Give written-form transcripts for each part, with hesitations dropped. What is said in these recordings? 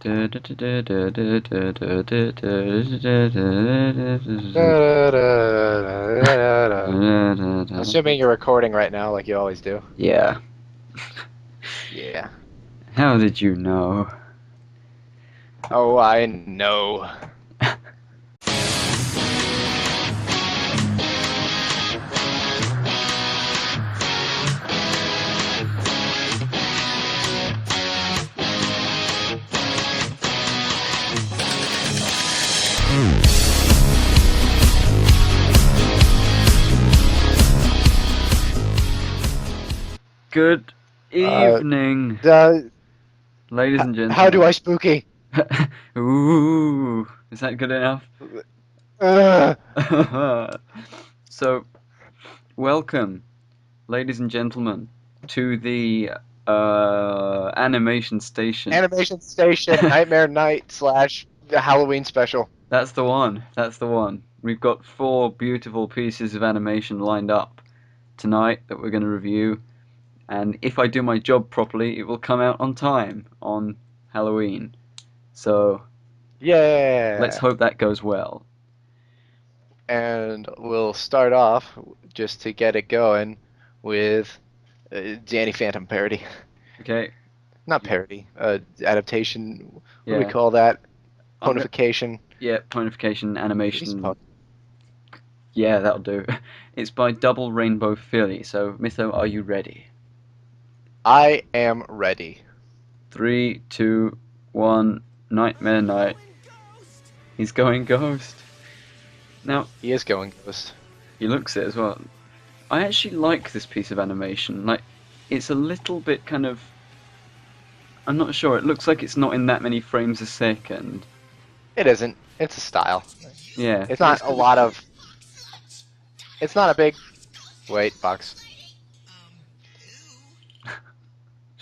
Assuming you're recording right now, like you always do. Yeah. Yeah. How did you know? Oh, I know. Good evening, ladies and gentlemen. How do I spooky? Ooh, is that good enough? So, welcome, ladies and gentlemen, to the animation station. Animation Station Nightmare Night / the Halloween special. That's the one. That's the one. We've got 4 beautiful pieces of animation lined up tonight that we're going to review. And if I do my job properly, it will come out on time on Halloween. So, Yeah. let's hope that goes well. And we'll start off, just to get it going, with Danny Phantom parody. Okay. Not parody. Adaptation. What do we Yeah. call that? Ponification. Yeah, ponification, animation. Yeah, that'll do. It's by Double Rainbow Philly. So, Mytho, are you ready? I am ready. 3, 2, 1, Nightmare Night. He's going ghost. Now, He is going ghost. he looks it as well. I actually like this piece of animation. Like, it's a little bit kind of... I'm not sure. It looks like it's not in that many frames a second. It isn't. It's a style. Yeah. It's not a lot of... It's not a big... Wait, box.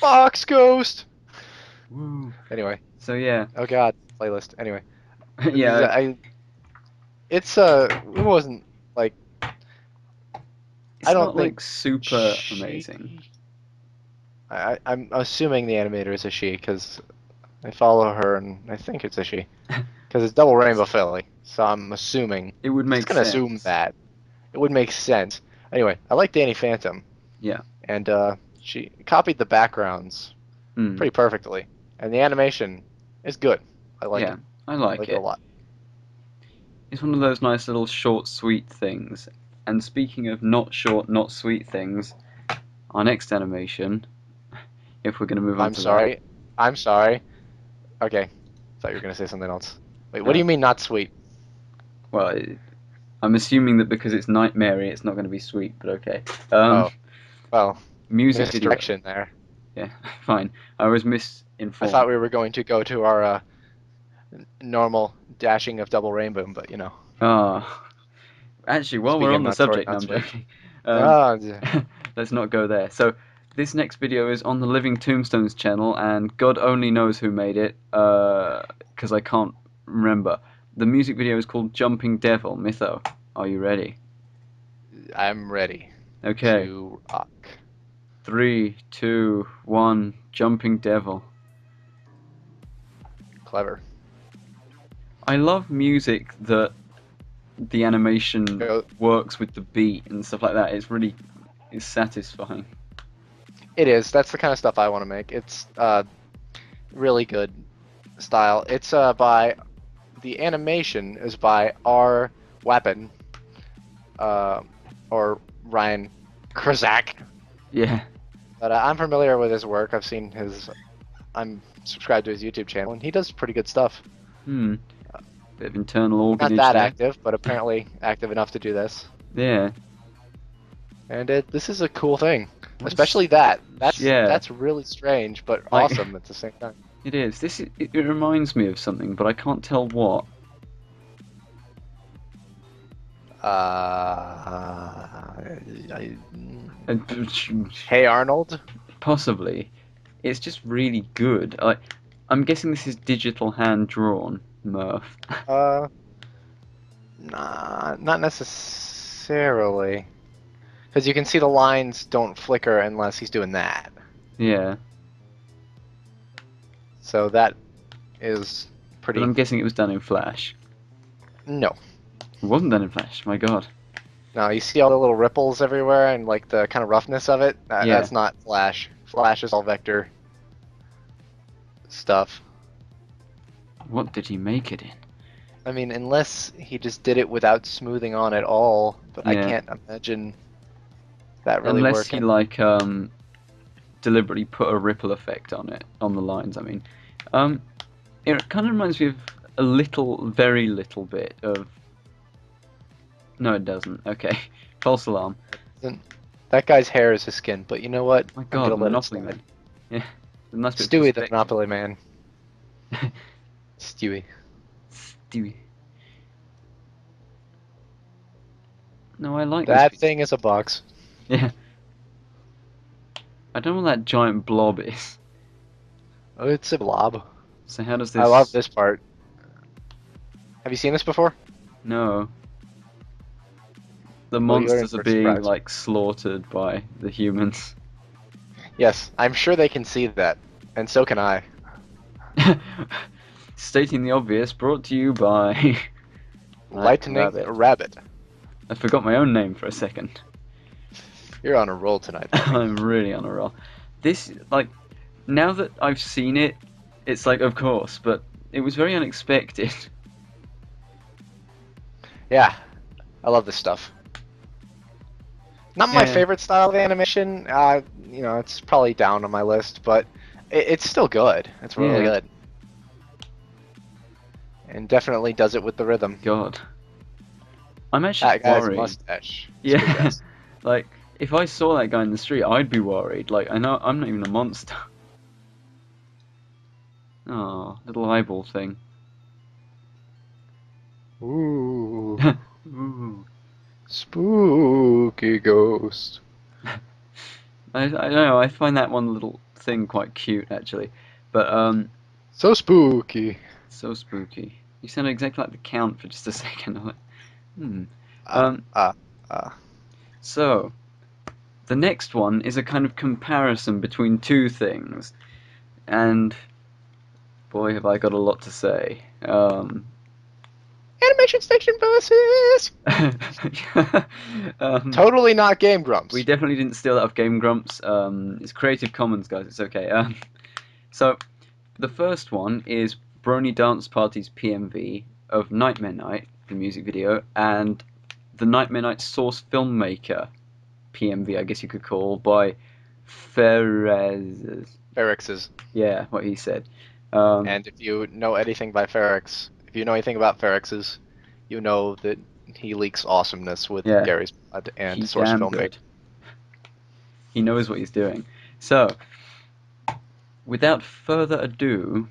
Box ghost! Woo. Anyway. So, yeah. Oh god. Playlist. Anyway. Yeah. It wasn't, like... It's I don't not, think like, super amazing. I'm assuming the animator is a she, because I follow her and I think it's a she. Because it's Double Rainbow Philly, so I'm assuming... It would make just gonna sense. assume that. It would make sense. Anyway, I like Danny Phantom. Yeah. And she copied the backgrounds pretty perfectly. And the animation is good. I like it. I like it it a lot. It's one of those nice little short, sweet things. And speaking of not short, not sweet things, our next animation, if we're going to move on to I'm sorry. Okay. Thought you were going to say something else. Wait, what do you mean not sweet? Well, I'm assuming that because it's nightmare-y, it's not going to be sweet, but okay. Well, music video. misdirection there. Yeah, fine. I was misinformed. I thought we were going to go to our normal dashing of Double Rainbow, but you know. Actually, while we're on the subject, I'm joking. Let's not go there. So, this next video is on the Living Tombstones channel, and God only knows who made it, because I can't remember. The music video is called Jumping Devil. Mytho, are you ready? I'm ready. Okay. To rock. 3, 2, 1, Jumping Devil. Clever. I love music that the animation works with the beat and stuff like that. It's satisfying. It is. That's the kind of stuff I want to make. It's really good style. It's by... The animation is by R. Weapon, or Ryan Krzak. Yeah. But I'm familiar with his work. I've seen his... I'm subscribed to his YouTube channel, and he does pretty good stuff. Bit of internal organage. Not that active, but apparently active enough to do this. Yeah. And this is a cool thing. Especially that. That's really strange, but awesome at the same time. It is. It reminds me of something, but I can't tell what. Hey Arnold? Possibly. It's just really good. I'm guessing this is digital hand drawn, Murph. Nah, not necessarily. Because you can see the lines don't flicker unless he's doing that. Yeah. So that is But pretty. I'm guessing it was done in Flash. No. It wasn't done in Flash. My God. No, you see all the little ripples everywhere and like the kind of roughness of it? Yeah. That's not Flash. Flash is all vector stuff. What did he make it in? I mean, unless he just did it without smoothing on at all, but I Yeah. can't imagine that really Unless working. he like deliberately put a ripple effect on it, on the lines. I mean, it kind of reminds me of a little, very little bit of. No, it doesn't. Okay, false alarm. That guy's hair is his skin, but you know what? My I'm God, gonna let it Monopoly slide. Man. Yeah, a nice bit of Stewie the perspective. Monopoly Man. Stewie. Stewie. No, I like this That piece. thing is a box. Yeah. I don't know what that giant blob is. Oh, it's a blob. So how does this? I love this part. Have you seen this before? No. The Well, you're in monsters are for a being surprise. like slaughtered by the humans. Yes, I'm sure they can see that, and so can I. Stating the obvious, brought to you by Lightning Rabbit. I forgot my own name for a second. You're on a roll tonight. I'm really on a roll. This, like, now that I've seen it, it's like, of course, but it was very unexpected. Yeah, I love this stuff. Not my Yeah. favorite style of animation. You know, it's probably down on my list, but it's still good. It's really Yeah. good, and definitely does it with the rhythm. God. I'm actually That guy's worried. mustache. Yeah. Like, if I saw that guy in the street, I'd be worried. Like, I know I'm not even a monster. Oh, little eyeball thing. Ooh, Ooh. spooky ghost. I don't know, I find that one little thing quite cute, actually. But, So spooky. so spooky. You sound exactly like the Count for just a second. I'm like, hmm. Uh, uh, So, the next one is a kind of comparison between two things. And, boy, have I got a lot to say. Animation Station versus. Totally not Game Grumps. We definitely didn't steal that off Game Grumps. It's Creative Commons, guys. It's okay. So, the first one is Brony Dance Party's PMV of Nightmare Night, the music video, and the Nightmare Night Source Filmmaker PMV, I guess you could call, by Ferrex's. Yeah, what he said. And if you know anything by Ferrex, if you know anything about Ferrex's, you know that he leaks awesomeness with Yeah. Gary's blood and He's Source damn Filmmaker. good. He knows what he's doing. So, without further ado,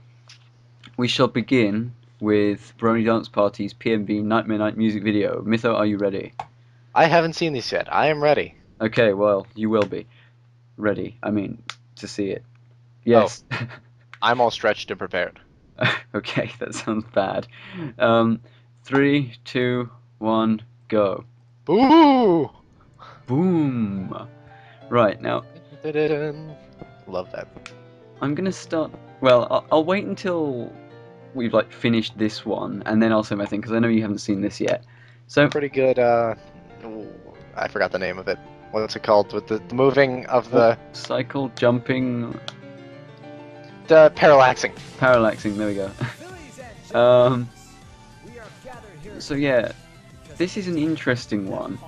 we shall begin with Brony Dance Party's PMV Nightmare Night music video. Mytho, are you ready? I haven't seen these yet. I am ready. Okay, well, you will be ready. I mean, to see it. Yes. I'm all stretched and prepared. Okay, that sounds bad. 3, 2, 1, go. Boo! Boom! Right, now, Love that. I'm gonna start. Well, I'll wait until we've like finished this one, and then I'll say my thing because I know you haven't seen this yet. So Pretty good. I forgot the name of it. What's it called? With the moving of the cycle jumping, parallaxing. parallaxing. There we go. So yeah, this is an interesting one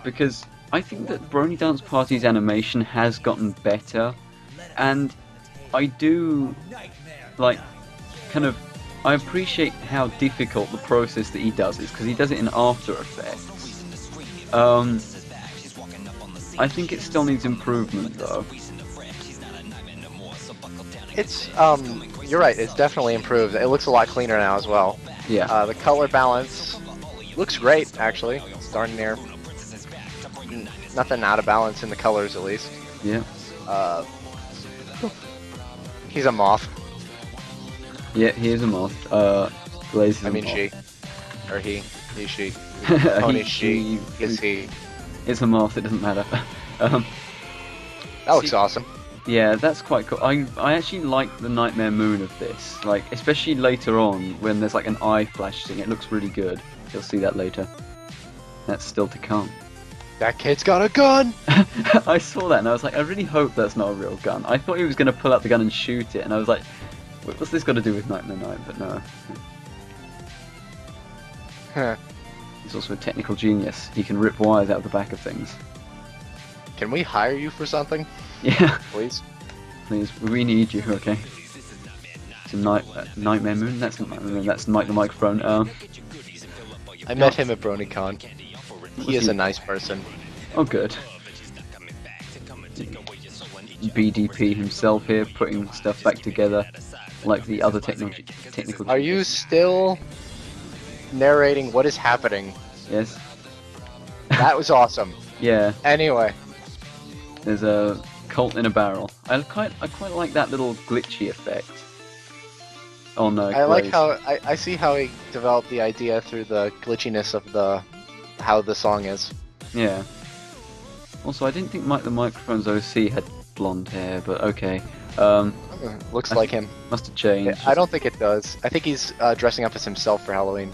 because I think that Brony Dance Party's animation has gotten better, and I do like kind of. I appreciate how difficult the process that he does is because he does it in After Effects. I think it still needs improvement though. It's you're right. It's definitely improved. It looks a lot cleaner now as well. Yeah. The color balance looks great actually. It's darn near nothing out of balance in the colors at least. Yeah. He's a moth. Yeah, he is a moth. Blaze is I a mean moth. she, or he, she. Pony she is he. It's a moth. It doesn't matter. That looks awesome. Yeah, that's quite cool. I actually like the Nightmare Moon of this, like especially later on when there's like an eye flashing. It looks really good. You'll see that later. That's still to come. That kid's got a gun! I saw that and I was like, I really hope that's not a real gun. I thought he was going to pull out the gun and shoot it, and I was like, what's this got to do with Nightmare Night? But no. Huh. He's also a technical genius. He can rip wires out of the back of things. Can we hire you for something? Yeah. Please? Please, we need you, okay? It's a Nightmare Moon? That's not Nightmare Moon, that's Mike the Microphone. I met him at BronyCon. He is a nice person. Oh, good. BDP himself here, putting stuff back together, like the other technical. Are you still narrating what is happening? Yes. That was awesome. Yeah. Anyway. There's a Colt in a barrel. I quite like that little glitchy effect. On I like how I see how he developed the idea through the glitchiness of how the song is. Yeah. Also, I didn't think Mike the Microphone's OC had blonde hair, but okay. Looks like him. Must have changed. I don't think it does. I think he's dressing up as himself for Halloween.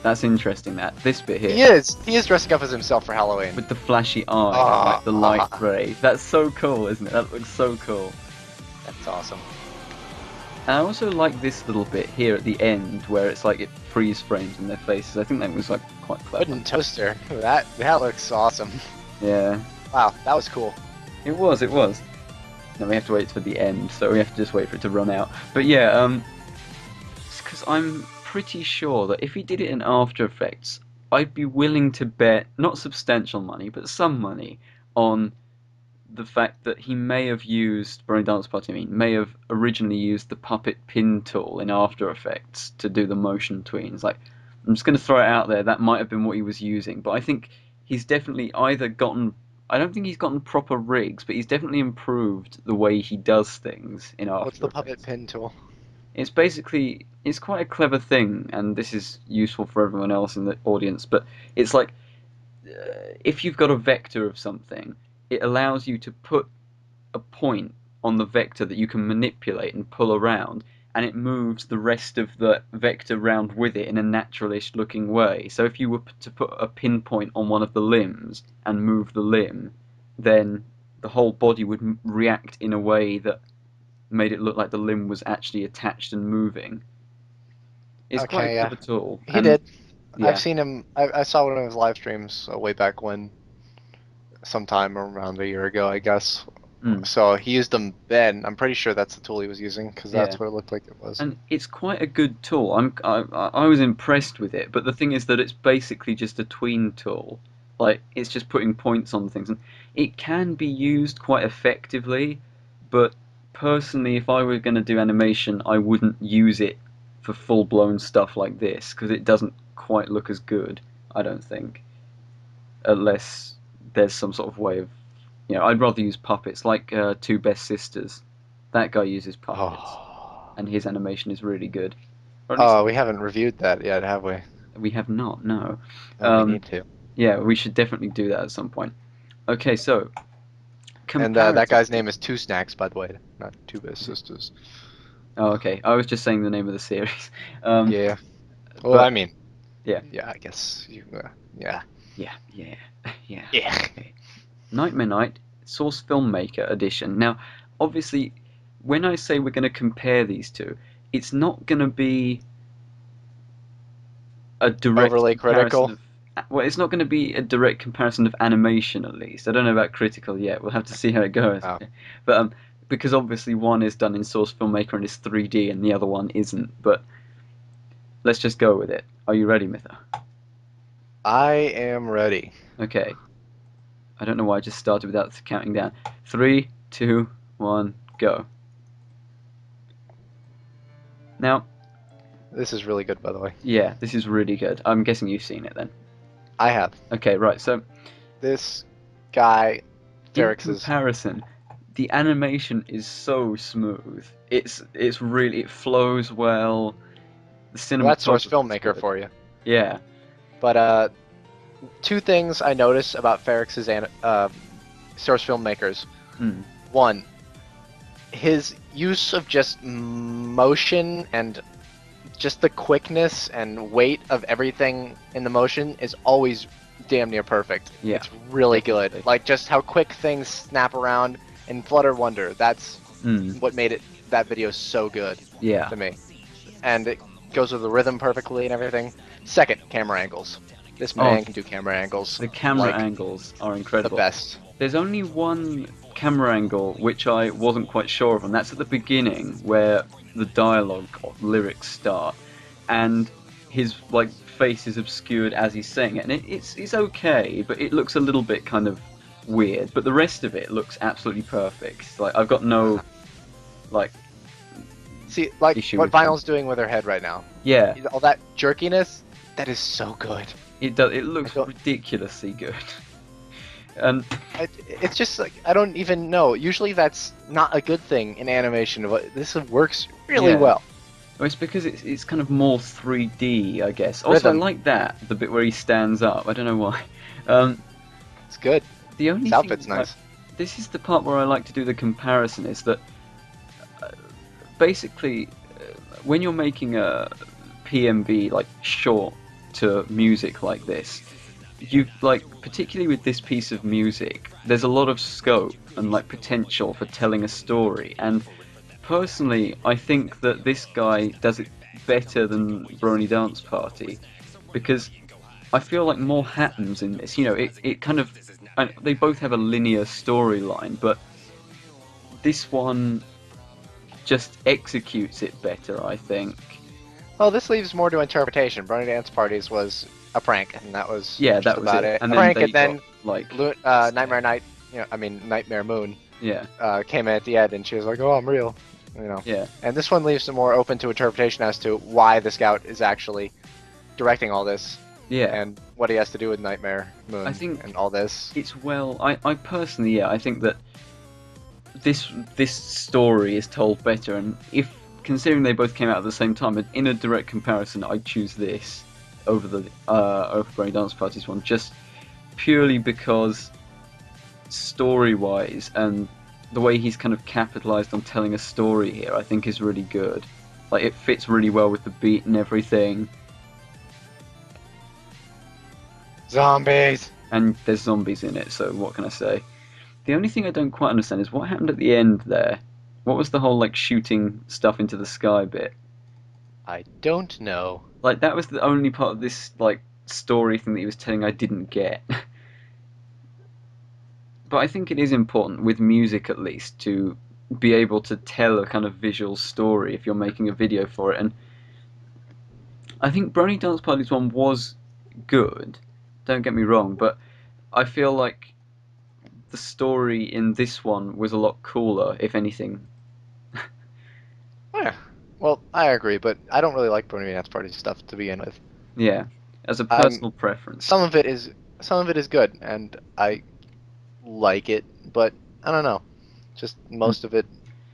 That's interesting. This bit here. He is. He is dressing up as himself for Halloween. With the flashy eye, like the light grey. That's so cool, isn't it? That looks so cool. That's awesome. And I also like this little bit here at the end where it's like it freeze frames in their faces. I think that was like quite clever. Wooden toaster. That looks awesome. Yeah. Wow, that was cool. It was. Then we have to wait for the end, so we have to just wait for it to run out. But yeah, because I'm pretty sure that if he did it in After Effects, I'd be willing to bet, not substantial money, but some money on the fact that he may have used, Brony Dance Party may have originally used the puppet pin tool in After Effects to do the motion tweens. Like, I'm just going to throw it out there, that might have been what he was using, but I think he's definitely either gotten, I don't think he's gotten proper rigs, but he's definitely improved the way he does things in After What's the Effects. puppet pin tool? It's basically, it's quite a clever thing, and this is useful for everyone else in the audience, but it's like, if you've got a vector of something, it allows you to put a point on the vector that you can manipulate and pull around, and it moves the rest of the vector round with it in a naturalish looking way. So if you were to put a pinpoint on one of the limbs and move the limb, then the whole body would react in a way that made it look like the limb was actually attached and moving. It's quite a clever tool. He did. Yeah. I've seen him. I saw one of his live streams way back when, sometime around a year ago, I guess. So he used them then. I'm pretty sure that's the tool he was using, because that's what it looked like it was. And it's quite a good tool. I was impressed with it, but the thing is that it's basically just a tween tool. Like, it's just putting points on things, and it can be used quite effectively, but personally, if I were going to do animation, I wouldn't use it for full-blown stuff like this, because it doesn't quite look as good, I don't think. Unless there's some sort of way of, I'd rather use puppets, like Two Best Sisters. That guy uses puppets, and his animation is really good. We haven't reviewed that yet, have we? We have not, no. We need to. Yeah, we should definitely do that at some point. Okay, so... And that guy's name is Two Snacks, by the way, not Two Best Sisters. Oh, okay. I was just saying the name of the series. Yeah. Well, I mean... Yeah. Yeah, I guess you... yeah. Yeah. Okay. Nightmare Night, Source Filmmaker Edition. Now, obviously, when I say we're going to compare these two, it's not going to be a direct overly critical. Well, it's not going to be a direct comparison of animation, at least. I don't know about critical yet. We'll have to see how it goes. Oh. But because obviously one is done in Source Filmmaker and is 3D, and the other one isn't. But let's just go with it. Are you ready, Mytho? I am ready. Okay. I don't know why I just started without counting down. 3, 2, 1, go. Now... This is really good, by the way. Yeah, this is really good. I'm guessing you've seen it then. I have. Okay, right, so... This guy, Ferrex's... In comparison, the animation is so smooth. It's really... It flows well. The cinematography... That's Source Filmmaker for you. Yeah. But, two things I noticed about Ferrex's Source Filmmakers. One, his use of just motion and just the quickness and weight of everything in the motion is always damn near perfect. Yeah, it's really definitely. good. Like just how quick things snap around in Flutter Wonder. That's what made that video so good. Yeah. To me, and it goes with the rhythm perfectly and everything. Second, camera angles. This man can do camera angles. The camera angles are incredible. The best. There's only one camera angle which I wasn't quite sure of, and that's at the beginning where the dialogue or lyrics start, and his like face is obscured as he's saying it, and it's okay, but it looks a little bit kind of weird. But the rest of it looks absolutely perfect. Like I've got no like. See, like what Vinyl's doing with her head right now. Yeah. All that jerkiness, that is so good. It does. It looks ridiculously good. And it's just like I don't even know. Usually that's not a good thing in animation, but this works really well. Well, it's because it's kind of more 3D, I guess. Also, I like that, the bit where he stands up. I don't know why. It's good. The only His outfit's nice. This is the part where I like to do the comparison, is that basically when you're making a PMV like short to music like this, you like, particularly with this piece of music, there's a lot of scope and like potential for telling a story, and personally I think that this guy does it better than Brony Dance Party, because I feel like more happens in this. You know, it kind of, they both have a linear storyline, but this one just executes it better, I think. Well, this leaves more to interpretation. Brony Dance Parties was a prank, and that was that was about it. And a prank, and then like Nightmare Night, Nightmare Moon. Yeah. Came in at the end, and she was like, "Oh, I'm real," you know. Yeah. And this one leaves some more open to interpretation as to why the Scout is actually directing all this. Yeah. And what he has to do with Nightmare Moon. I think and all this. It's I personally, I think that this story is told better, and if considering they both came out at the same time, in a direct comparison, I'd choose this over the Brony Dance Party's one, just purely because story-wise and the way he's kind of capitalized on telling a story here, I think is really good. Like, it fits really well with the beat and everything. Zombies! And there's zombies in it, so what can I say? The only thing I don't quite understand is what happened at the end there. What was the whole, like, shooting stuff into the sky bit? I don't know. Like, that was the only part of this, like, story thing that he was telling I didn't get. But I think it is important, with music at least, to be able to tell a kind of visual story if you're making a video for it. And I think Brony Dance Party's one was good, don't get me wrong, but I feel like the story in this one was a lot cooler, if anything. Yeah. Well, I agree, but I don't really like Brony Dance Party stuff to begin with. Yeah, as a personal preference. Some of it is good, and I like it, but I don't know. Just most of it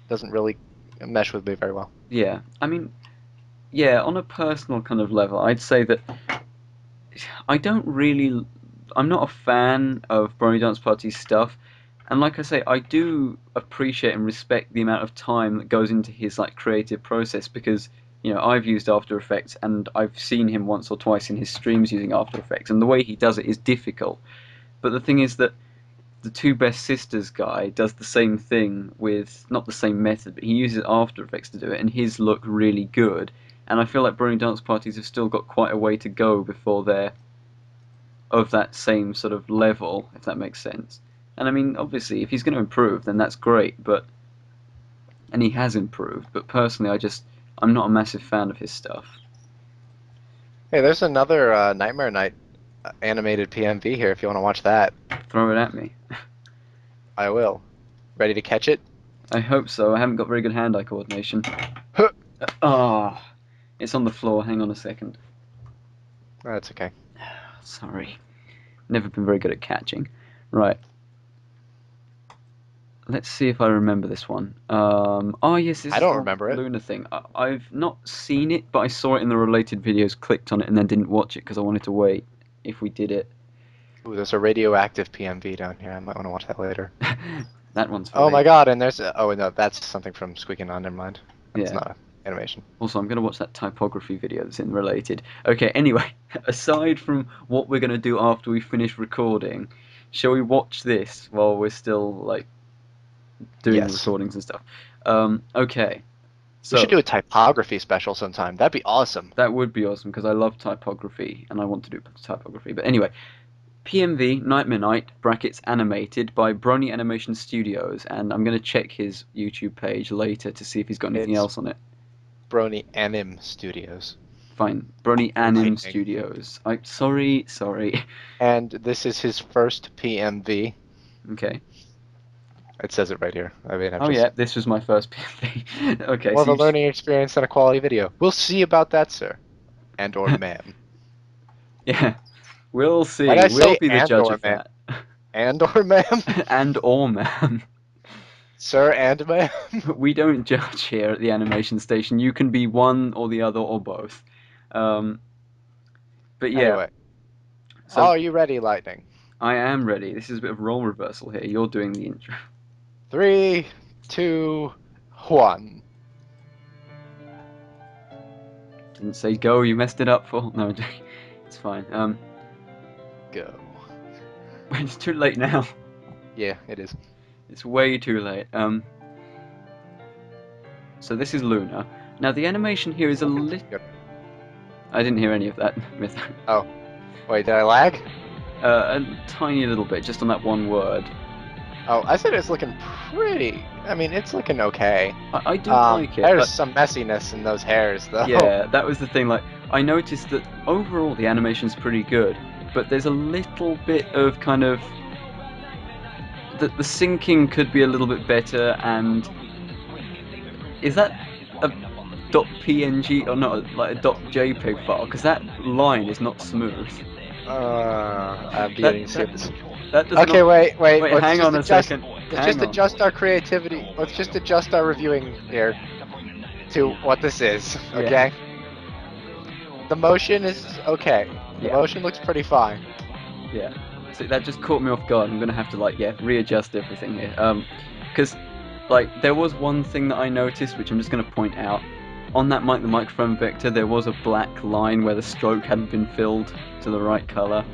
doesn't really mesh with me very well. Yeah, I mean, yeah, on a personal kind of level, I'd say that I'm not a fan of Brony Dance Party's stuff, and like I say, I do appreciate and respect the amount of time that goes into his like creative process, because, you know, I've used After Effects and I've seen him once or twice in his streams using After Effects, and the way he does it is difficult. But the thing is that the Two Best Sisters guy does the same thing with, not the same method, but he uses After Effects to do it, and his look really good. And I feel like Brony Dance Parties have still got quite a way to go before they're of that same sort of level, if that makes sense. And I mean, obviously, if he's going to improve, then that's great, and he has improved, but personally, I'm not a massive fan of his stuff. Hey, there's another Nightmare Night animated PMV here if you want to watch that. Throw it at me. I will. Ready to catch it? I hope so. I haven't got very good hand-eye coordination. It's on the floor. Hang on a second. Oh, that's okay. Sorry. Never been very good at catching. Right. Let's see if I remember this one. Yes, this I don't remember it. Luna thing. I've not seen it, but I saw it in the related videos, clicked on it, and then didn't watch it because I wanted to wait if we did it. Ooh, there's a radioactive PMV down here. I might want to watch that later. That one's for Oh me. my god, and there's oh no, that's something from Squeaking On, never mind. That's Yeah. not animation. Also, I'm going to watch that typography video that's in related. Okay, anyway, aside from what we're going to do after we finish recording, shall we watch this while we're still, like, doing recordings and stuff? Okay. So, we should do a typography special sometime. That'd be awesome. That would be awesome, because I love typography, and I want to do typography. But anyway, PMV Nightmare Night brackets animated by Brony Animation Studios, and I'm going to check his YouTube page later to see if he's got anything else on it. Brony Anim Studios. Fine, Brony Anim Studios. Sorry. And this is his first PMV. Okay. It says it right here. I mean, yeah, this was my first PMV. Okay. More of a learning experience than a quality video. We'll see about that, sir. And or ma'am. Yeah, we'll see. We'll be the judge of that. And or ma'am? And or ma'am. Sir and ma'am? We don't judge here at the animation station. You can be one or the other or both. But yeah. Anyway. So, are you ready, Lightning? I am ready. This is a bit of role reversal here. You're doing the intro. 3, 2, 1. Didn't say go. You messed it up for. No, it's fine. Go. It's too late now. Yeah, it is. It's way too late. So this is Luna. Now the animation here is a little. I didn't hear any of that, Mytho. Oh, wait, did I lag? A tiny little bit, just on that one word. Oh, I said it's looking pretty. I mean, it's looking okay. I do like it. There's some messiness in those hairs, though. Yeah, that was the thing. Like, I noticed that overall the animation's pretty good, but there's a little bit of kind of the syncing could be a little bit better. And is that a .png or not, like a .jpeg file? Because that line is not smooth. I'm beginning to see this. Okay, wait. Hang on a second. Let's just adjust our creativity. Let's just adjust our reviewing here to what this is. Okay. Yeah. The motion is okay. The motion looks pretty fine. Yeah. So that just caught me off guard. I'm gonna have to readjust everything here. Because there was one thing that I noticed, which I'm just gonna point out. On that the microphone vector, there was a black line where the stroke hadn't been filled to the right color.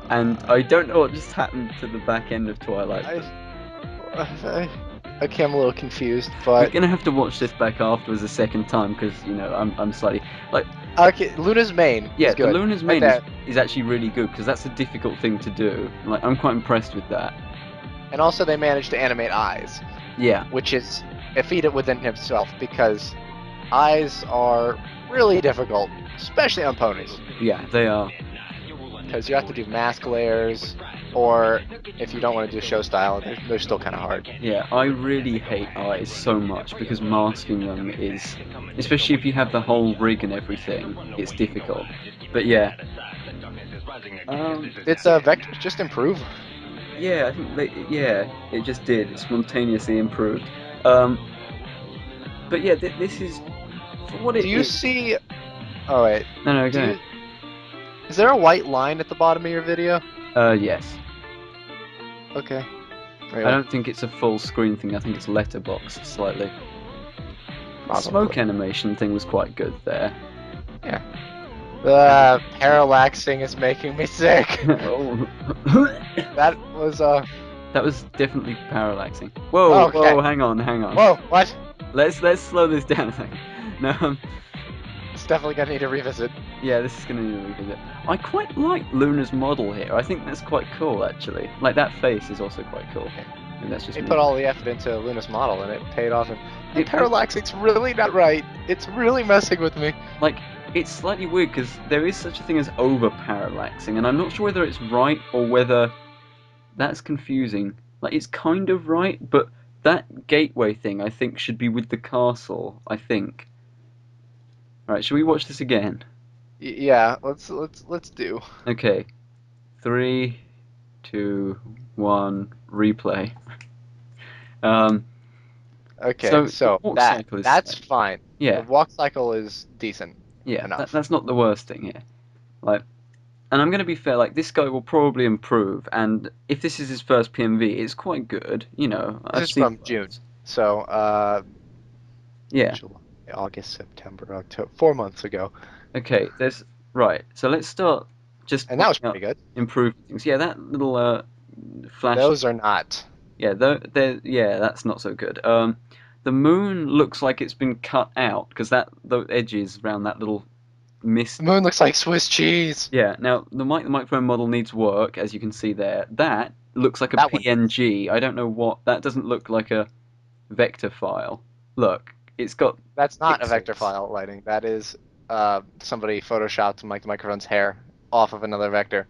And I don't know what just happened to the back end of Twilight. Okay, I'm a little confused, but we're gonna have to watch this back afterwards a second time because I'm slightly Okay, Luna's main. Yeah, is good. The Luna's main is actually really good because that's a difficult thing to do. I'm quite impressed with that. And also, they managed to animate eyes. Yeah. Which is a feat within himself because eyes are really difficult, especially on ponies. Yeah, they are. Because you have to do mask layers, or if you don't want to do show style, they're still kind of hard. Yeah, I really hate eyes so much because masking them is, especially if you have the whole rig and everything, it's difficult. But yeah. Did the vectors just improve? Yeah, I think it just did. It spontaneously improved. But yeah, this is for what it is. Do you see? Oh wait. No, go ahead. Is there a white line at the bottom of your video? Yes. Okay. I don't think it's a full screen thing. I think it's letterboxed slightly. Probably. The smoke animation thing was quite good there. Yeah. Parallaxing is making me sick. That was definitely parallaxing. Whoa, okay. Whoa, hang on. Whoa, what? Let's slow this down a second. No. It's definitely gonna need a revisit. Yeah, this is gonna need a revisit. I quite like Luna's model here. I think that's quite cool, actually. Like, that face is also quite cool. And that's just they put all the effort into Luna's model, and it paid off. And parallaxing's really not right. It's really messing with me. Like, it's slightly weird because there is such a thing as over parallaxing, and I'm not sure whether it's right or whether that's confusing. Like, it's kind of right, but that gateway thing I think should be with the castle. I think. Alright, should we watch this again? Yeah, let's do. Okay. 3, 2, 1, replay. Okay, so that's fine. Yeah. The walk cycle is decent. Yeah, enough. That's not the worst thing here. Like, And I'm going to be fair, like, this guy will probably improve, and if this is his first PMV, it's quite good, you know, This I've is seen from June, worse. so Yeah. July, August, September, October, 4 months ago, Okay, right, so let's start just and that was looking pretty up good. improving things. Yeah, that little, flash, Those are not. yeah, yeah, that's not so good. The moon looks like it's been cut out, because the edges around that little The mist. moon looks like Swiss cheese. Yeah, now the microphone model needs work, as you can see there. That looks like a That one. PNG. I don't know what that doesn't look like a vector file. Look, it's got That's not a vector pixels. file lighting. That is somebody photoshopped Mike the microphone's hair off of another vector.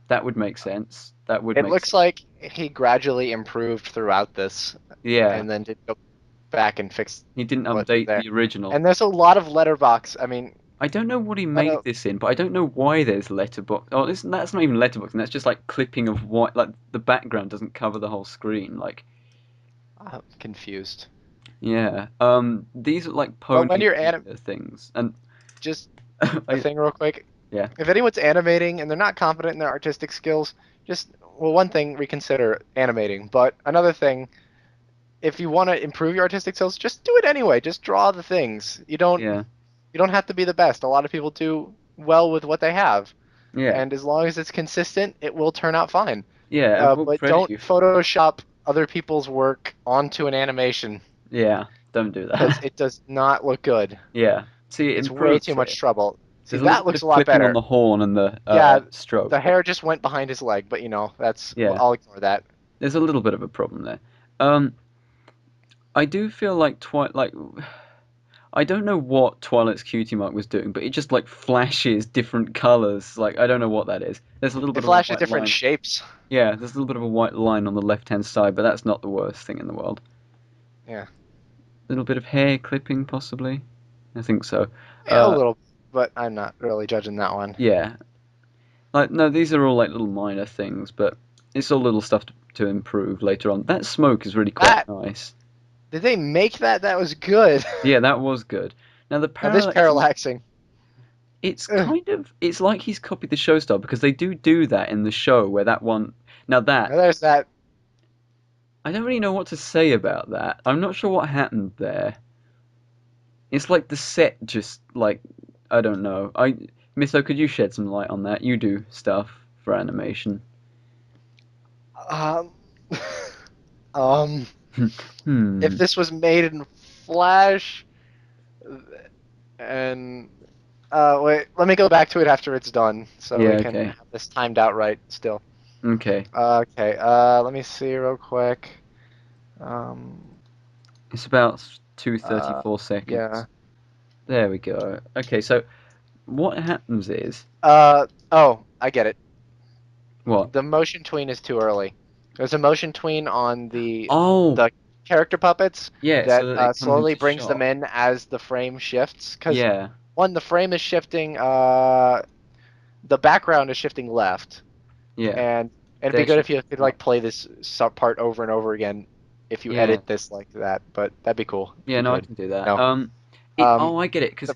That would make sense. That would It make looks sense. like he gradually improved throughout this, Yeah, and then did go back and fix he didn't what's update there. the original. And there's a lot of letterbox. I mean, I don't know what he I made know, this in, but I don't know why there's letterbox. Oh, that's not even letterboxing. That's just like clipping of white. Like the background doesn't cover the whole screen. Like, I'm confused. yeah. These are like But when pony you're things, and just a I, thing real quick. yeah, If anyone's animating and they're not confident in their artistic skills, just well, one thing, reconsider animating. But another thing, if you want to improve your artistic skills, just do it anyway. Just draw the things. yeah, You don't have to be the best. A lot of people do well with what they have, yeah, and as long as it's consistent, it will turn out fine. yeah. And we'll But credit don't you. Photoshop other people's work onto an animation Yeah, don't do because that. it does not look good. Yeah. See, it It's way too improves much it. trouble. See, There's a little that bit looks of a lot clipping on better. the horn and the Yeah, stroke, the but hair just went behind his leg, but that's yeah, I'll ignore that. there's a little bit of a problem there. Um, I do feel like I don't know what Twilight's cutie mark was doing, but it just like flashes different colors. Like I don't know what that is. There's a little It bit of a flashes white different line. shapes. Yeah, there's a little bit of a white line on the left-hand side, but that's not the worst thing in the world. Yeah, A little bit of hair clipping, possibly. I think so. a Uh, little, but I'm not really judging that one. yeah. Like no, these are all like little minor things, but it's all little stuff to improve later on. That smoke is really quite That nice. did they make that? That was good. Yeah, that was good. Now the Now this parallaxing, parallaxing. Ugh. it's like he's copied the show style because they do that in the show where that one. Now that Now there's that. I don't really know what to say about that. I'm not sure what happened there. It's like the set just like I don't know. Mytho, could you shed some light on that? You do stuff for animation. Um, um, if Hmm. this was made in Flash, and wait, let me go back to it after it's done, so we Yeah. can Okay. have this timed out right still. Okay. Okay. Let me see real quick. Um, It's about two uh, 34 yeah. seconds. There we go. Okay. So what happens is Oh, I get it. what? The motion tween is too early. There's a motion tween on Oh, the character puppets yeah. that So that it comes slowly into brings them shot. in as the frame shifts. Because Yeah. one, the frame is shifting. The background is shifting left, Yeah. and it'd be They're good if you shifting could right. like play this sub part over and over again if you Yeah. edit this like that. But that'd be cool if Yeah. you No, I could. can do that. No. Um, Oh, I get it. the Because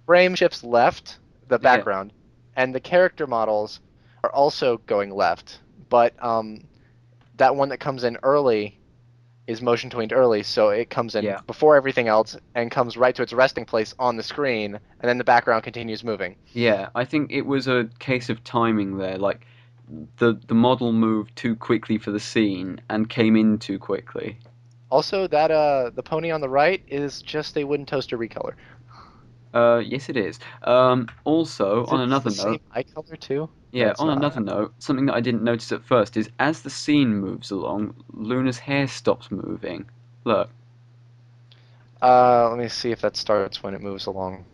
frame shifts left, the yeah. background, and the character models are also going left. But that one that comes in early is motion tweened early, so it comes in Yeah. before everything else and comes right to its resting place on the screen, and then the background continues moving. Yeah. I think it was a case of timing there. Like the model moved too quickly for the scene and came in too quickly. Also, that the pony on the right is just a wooden toaster recolor. Yes, it is. Also, Is on it another the same note, eye color too? No, yeah, it's on not. another note, something that I didn't notice at first is as the scene moves along, Luna's hair stops moving. Look, Let me see if that starts when it moves along.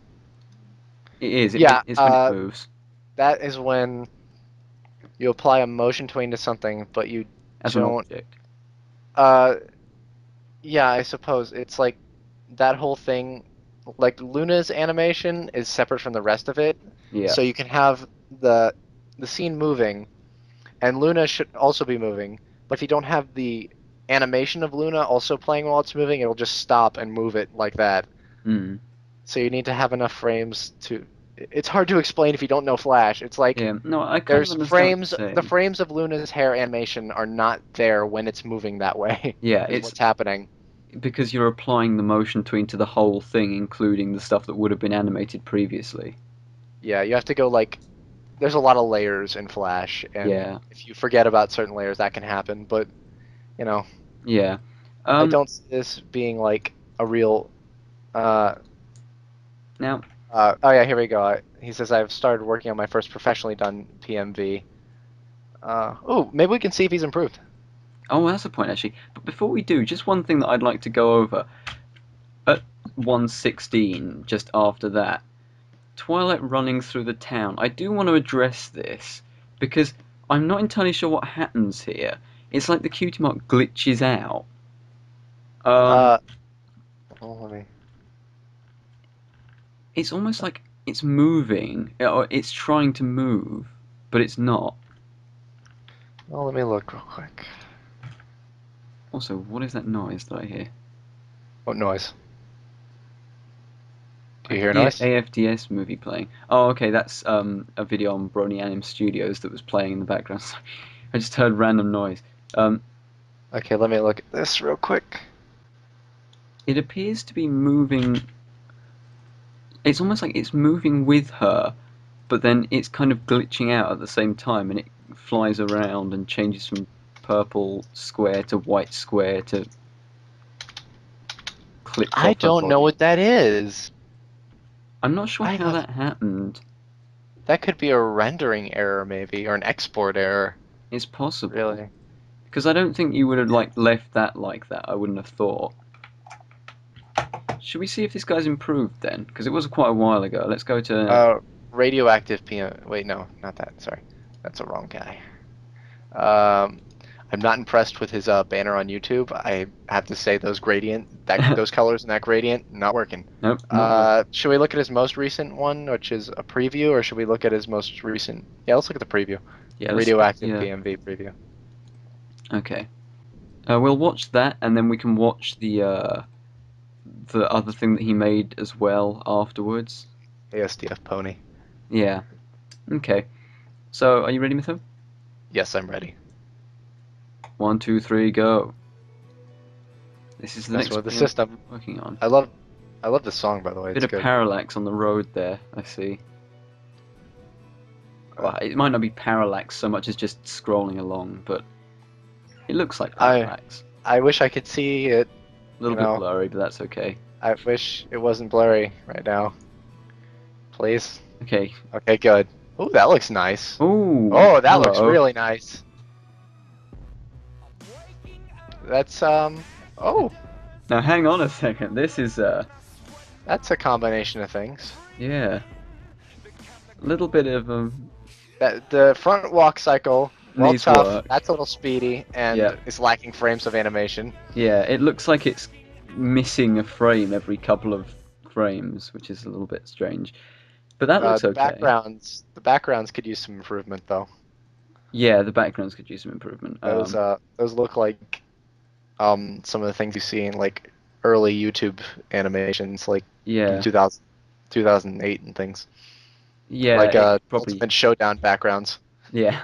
it is. Yeah, It's when it moves that is when you apply a motion tween to something, but you as an don't. object. Uh, yeah, I suppose it's like that whole thing. Like Luna's animation is separate from the rest of it, Yeah, so you can have the scene moving, and Luna should also be moving. But if you don't have the animation of Luna also playing while it's moving, it'll just stop and move it like that. mm, So you need to have enough frames to. it's hard to explain if you don't know Flash. It's like Yeah, no, I kind of there's understand what frames. you're The saying. frames of Luna's hair animation are not there when it's moving that way. Yeah, Is it's what's happening. because you're applying the motion tween to the whole thing, including the stuff that would have been animated previously. Yeah, you have to go like there's a lot of layers in Flash, and Yeah, if you forget about certain layers, that can happen. But you know, yeah. I don't see this being like a real. Uh, Now, oh yeah, here we go. He says I've started working on my first professionally done PMV. Oh, maybe we can see if he's improved. oh, that's a point actually. But before we do, just one thing that I'd like to go over at 116, just after that. Twilight running through the town. I do want to address this because I'm not entirely sure what happens here. It's like the cutie mark glitches out. Um, Uh, oh, let me. it's almost like it's moving, or it's trying to move, but it's not. Oh, let me look real quick. Also, what is that noise that I hear? What noise? Do I you hear hear noise? AFDS movie playing. Oh, okay, that's a video on Brony Anim Studios that was playing in the background. Sorry. I just heard random noise. Um, Okay, let me look at this real quick. it appears to be moving. It's almost like it's moving with her, but then it's kind of glitching out at the same time, and it flies around and changes from purple square to white square to clips I off her don't know body. what that is. I'm not sure I how have. that happened. That could be a rendering error, maybe, or an export error. It's possible. Really. Because I don't think you would have like left that like that. I wouldn't have thought. Should we see if this guy's improved then? Because it was quite a while ago. Let's go to. Uh, radioactive PM. Wait, no, not that. Sorry, that's the wrong guy. Um, I'm not impressed with his banner on YouTube. I have to say those colors and that gradient, not working. Nope, not working. Should we look at his most recent one, which is a preview, or should we look at his most recent? Yeah, let's look at the preview. Yeah, let's look at. Radioactive Yeah. PMV preview. Okay. We'll watch that, and then we can watch the other thing that he made as well afterwards. ASDF pony. Yeah. Okay. So, are you ready, Mytho? Yes, I'm ready. 1, 2, 3, go. This is the Messing next with the PMV system. we're working on. I love this song, by the way. Bit It's of good. parallax on the road there, I see. Well, it might not be parallax so much as just scrolling along, but it looks like I parallax. I wish I could see it. A little bit blurry, but that's okay. I wish it wasn't blurry right now. Please. Okay. Okay, good. Oh, that looks nice. Ooh, Oh, that looks hello. really nice. That's oh, Now hang on a second. This is that's a combination of things. yeah, a little bit of That the front walk cycle, well needs tough, work. that's a little speedy Yeah, and is lacking frames of animation. yeah. It looks like it's missing a frame every couple of frames, which is a little bit strange. But that looks okay. The backgrounds could use some improvement though. Yeah, the backgrounds could use some improvement. Those look like some of the things you see in like early YouTube animations like from Yeah, 2008 and things. yeah. Like It probably Ultimate Showdown backgrounds. yeah,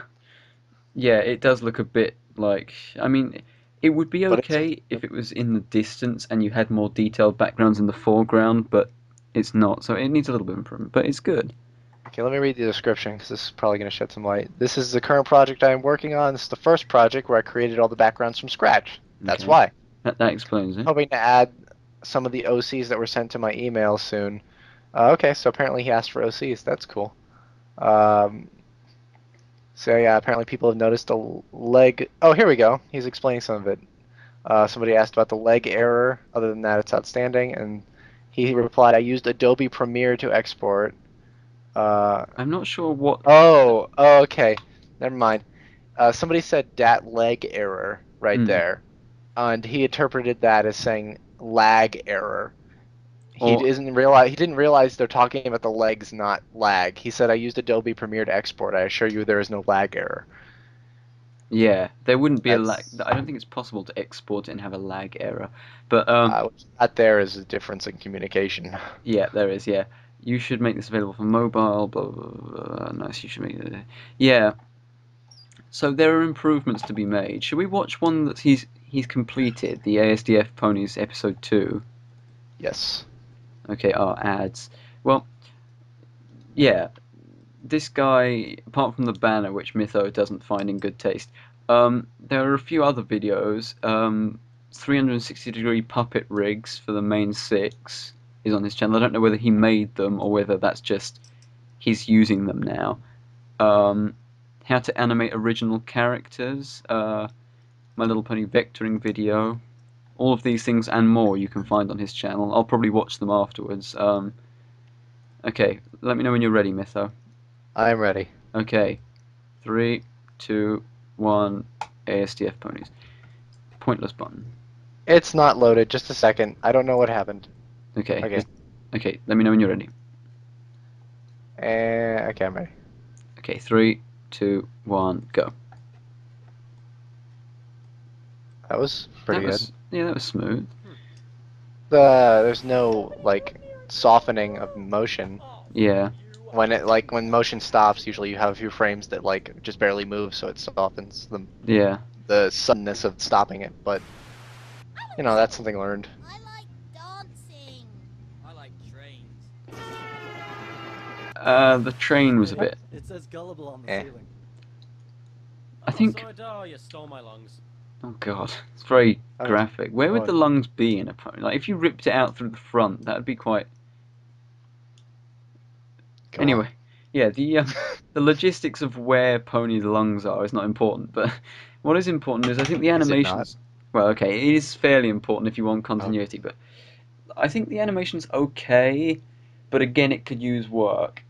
yeah. It does look a bit like. I mean, it would be But it's okay if it was in the distance and you had more detailed backgrounds in the foreground, but it's not. So it needs a little bit of improvement, but it's good. okay. Let me read the description because this is probably going to shed some light. This is the current project I am working on. This is the first project where I created all the backgrounds from scratch. That's Okay, why. that explains it. Hoping to add some of the OCs that were sent to my email soon. Okay, so apparently he asked for OCs. That's cool. Um, so yeah, apparently people have noticed a leg. Oh, here we go. He's explaining some of it. Somebody asked about the leg error. Other than that, it's outstanding. And he replied, I used Adobe Premiere to export. Uh, I'm not sure what. oh, okay. Never mind. Somebody said dat leg error right Mm, there. And he interpreted that as saying lag error. or He didn't realize they're talking about the legs, not lag. He said, I used Adobe Premiere to export. I assure you there is no lag error. yeah, there wouldn't be a lag. That's I don't think it's possible to export it and have a lag error. But what's not there is a difference in communication. yeah, there is. Yeah, You should make this available for mobile, blah, blah, blah, blah. Nice, you should make it. Yeah. So there are improvements to be made. Should we watch one that he's completed, the ASDF Ponies Episode 2? Yes. Okay, ads. Well, yeah, this guy, apart from the banner, which Mytho doesn't find in good taste, there are a few other videos. 360-degree puppet rigs for the main 6 is on his channel. I don't know whether he made them or whether that's just he's using them now. How to animate original characters, My Little Pony vectoring video. All of these things and more you can find on his channel. I'll probably watch them afterwards. Okay, let me know when you're ready, Mytho. I'm ready. Okay, 3, 2, 1, ASDF Ponies. Pointless button. It's not loaded. Just a second. I don't know what happened. Okay. Okay. Okay, let me know when you're ready. Okay, I'm ready. Okay, 3, 2, 1, go. That was pretty good. Yeah, that was smooth. There's no like softening of motion. Yeah. When motion stops, usually you have a few frames that like just barely move, so it softens the suddenness of stopping it. But you know, that's something learned. I like dancing. I like trains. The train was a bit. It says gullible on the ceiling. I think. Oh, you stole my lungs. Oh god, it's very graphic. Where would the lungs be in a pony? Like if you ripped it out through the front, that would be quite. Anyway, yeah, the logistics of where ponies' lungs are is not important, but what is important is I think the animations. Well, okay, it is fairly important if you want continuity, but I think the animation's okay, but again, it could use work.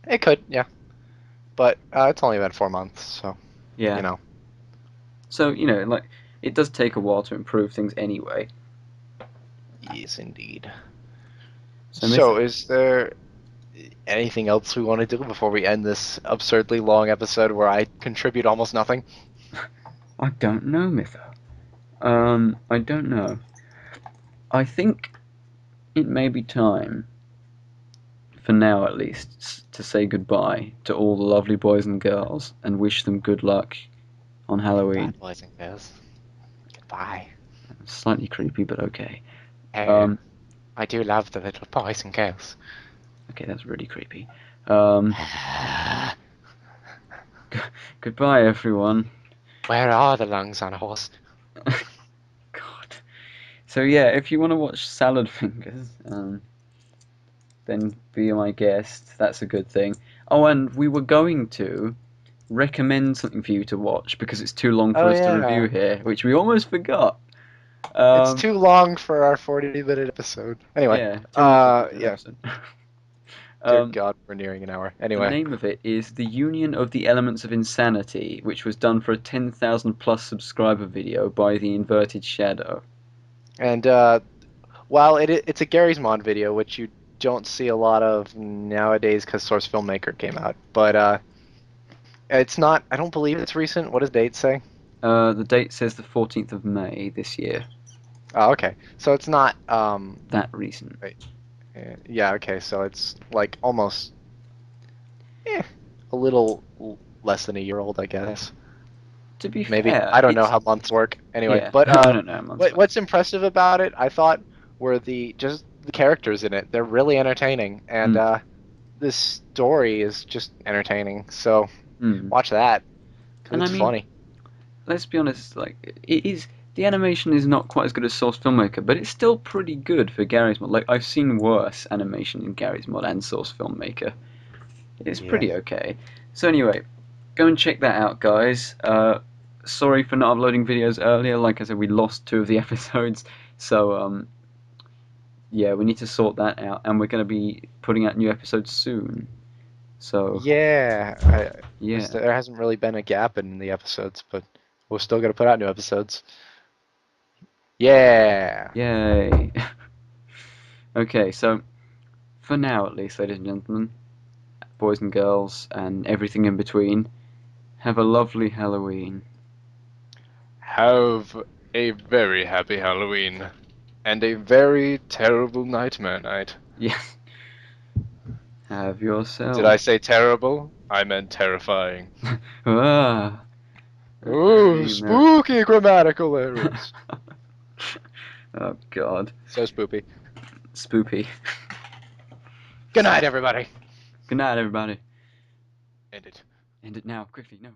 It could, yeah, but it's only been 4 months, so yeah, you know. So like it does take a while to improve things anyway. Yes, indeed. So is there anything else we want to do before we end this absurdly long episode where I contribute almost nothing? I don't know, Mytho. I don't know. I think it may be time, for now at least, to say goodbye to all the lovely boys and girls and wish them good luck on Halloween. Goodbye, boys and girls. Goodbye. Slightly creepy, but okay. I do love the little boys and girls. Okay, that's really creepy. Goodbye, everyone. Where are the lungs on a horse? God. So yeah, if you want to watch Salad Fingers, then be my guest. That's a good thing. Oh, and we were going to recommend something for you to watch because it's too long for us to review here, which we almost forgot. It's too long for our 40-minute episode. Anyway, yeah. Dear God, we're nearing an hour. Anyway. The name of it is The Union of the Elements of Insanity, which was done for a 10,000 plus subscriber video by the Inverted Shadow. And while it's a Gary's Mod video, which you don't see a lot of nowadays because Source Filmmaker came out, but it's not, I don't believe it's recent. What does the date say? The date says the 14th of May this year. Oh, okay. So it's not that recent. Right. Yeah, okay, so it's like almost a little less than a year old, I guess. To be Maybe fair, I don't know how months work. Anyway, yeah, but I don't know how months work. What's impressive about it, I thought, were just the characters in it. They're really entertaining, and this story is just entertaining. So watch that, because it's funny. Let's be honest, like it is. The animation is not quite as good as Source Filmmaker, but it's still pretty good for Gary's Mod. Like, I've seen worse animation in Gary's Mod and Source Filmmaker. It's pretty okay. So anyway, go and check that out, guys. Sorry for not uploading videos earlier. Like I said, we lost 2 of the episodes. So, yeah, we need to sort that out. And we're going to be putting out new episodes soon. So yeah. There hasn't really been a gap in the episodes, but we're still going to put out new episodes. Yeah! Yay! Okay, so for now at least, ladies and gentlemen, boys and girls, and everything in between, have a lovely Halloween. Have a very happy Halloween. And a very terrible nightmare night. Yes. Have yourself. Did I say terrible? I meant terrifying. Ah. Ooh, spooky grammatical errors. Oh, God. So spoopy. Spoopy. Good night, everybody. Good night, everybody. End it. End it now, quickly, no.